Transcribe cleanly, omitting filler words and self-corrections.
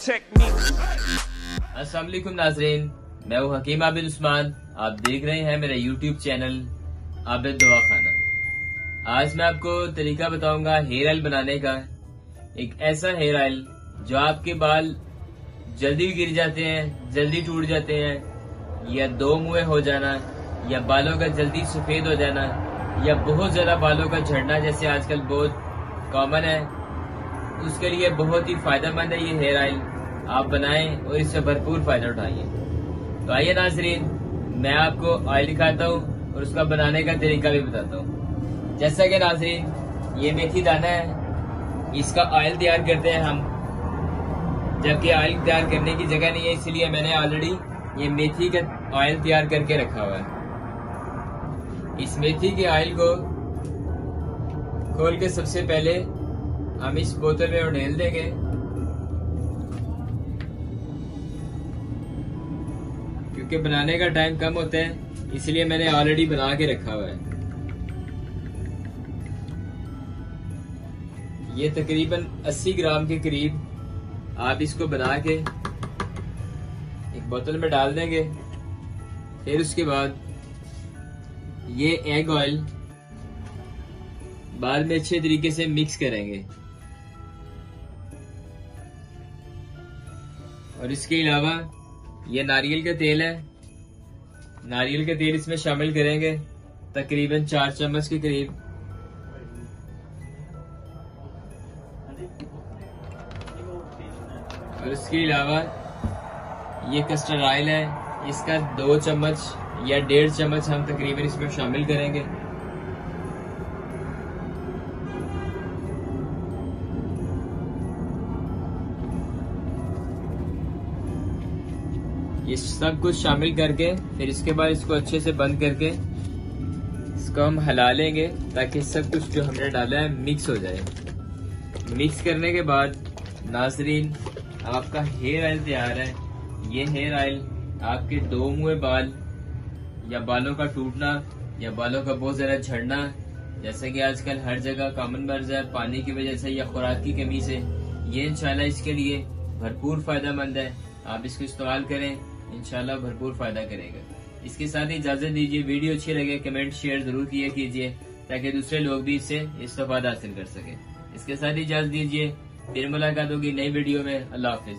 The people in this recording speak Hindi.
अस्सलाम वालेकुम नाज़रीन, मैं हूँ हकीम आबिद उस्मान। आप देख रहे हैं मेरा यूट्यूब चैनल आबिद दवा खाना। आज मैं आपको तरीका बताऊंगा हेयर ऑयल बनाने का। एक ऐसा हेयर ऑयल जो आपके बाल जल्दी गिर जाते हैं, जल्दी टूट जाते हैं, या दो मुँहे हो जाना, या बालों का जल्दी सफेद हो जाना, या बहुत ज्यादा बालों का झड़ना जैसे आजकल बहुत कॉमन है, उसके लिए बहुत ही फायदेमंद है ये हेयर ऑयल। आप बनाएं और इससे भरपूर फायदा उठाइए। तो आइए नाजरीन, मैं आपको ऑयल दिखाता हूँ और उसका बनाने का तरीका भी बताता हूँ। जैसा कि नाजरीन, ये मेथी दाना है, इसका ऑयल तैयार करते हैं हम। जबकि ऑयल तैयार करने की जगह नहीं है, इसलिए मैंने ऑलरेडी ये मेथी का ऑयल तैयार करके रखा हुआ है। इस मेथी के ऑयल को खोल के सबसे पहले हम इस बोतल में उड़ेल देंगे। क्योंकि बनाने का टाइम कम होता है, इसलिए मैंने ऑलरेडी बना के रखा हुआ है। ये तकरीबन 80 ग्राम के करीब आप इसको बना के एक बोतल में डाल देंगे। फिर उसके बाद ये एग ऑयल बाद में अच्छे तरीके से मिक्स करेंगे। और इसके अलावा ये नारियल का तेल है, नारियल का तेल इसमें शामिल करेंगे, तकरीबन 4 चम्मच के करीब। और इसके अलावा ये कस्टर्ड ऑयल है, इसका 2 चम्मच या 1.5 चम्मच हम तकरीबन इसमें शामिल करेंगे। ये सब कुछ शामिल करके फिर इसके बाद इसको अच्छे से बंद करके इसको हम हिला लेंगे ताकि सब कुछ जो हमने डाला है मिक्स हो जाए। मिक्स करने के बाद नाजरीन, आपका हेयर ऑयल तैयार है। ये हेयर ऑयल आपके दो मुँहे बाल या बालों का टूटना या बालों का बहुत ज्यादा झड़ना, जैसे कि आजकल हर जगह कॉमन मर्ज है पानी की वजह से या खुराक की कमी से, ये इंशाल्लाह इसके लिए भरपूर फायदेमंद है। आप इसको इस्तेमाल करें, इंशाल्लाह भरपूर फायदा करेगा। इसके साथ ही इजाजत दीजिए। वीडियो अच्छी लगे कमेंट शेयर जरूर किया कीजिए ताकि दूसरे लोग भी इससे इस्तेफादा हासिल कर सके। इसके साथ ही इजाजत दीजिए, फिर मुलाकात होगी नई वीडियो में। अल्लाह हाफिज।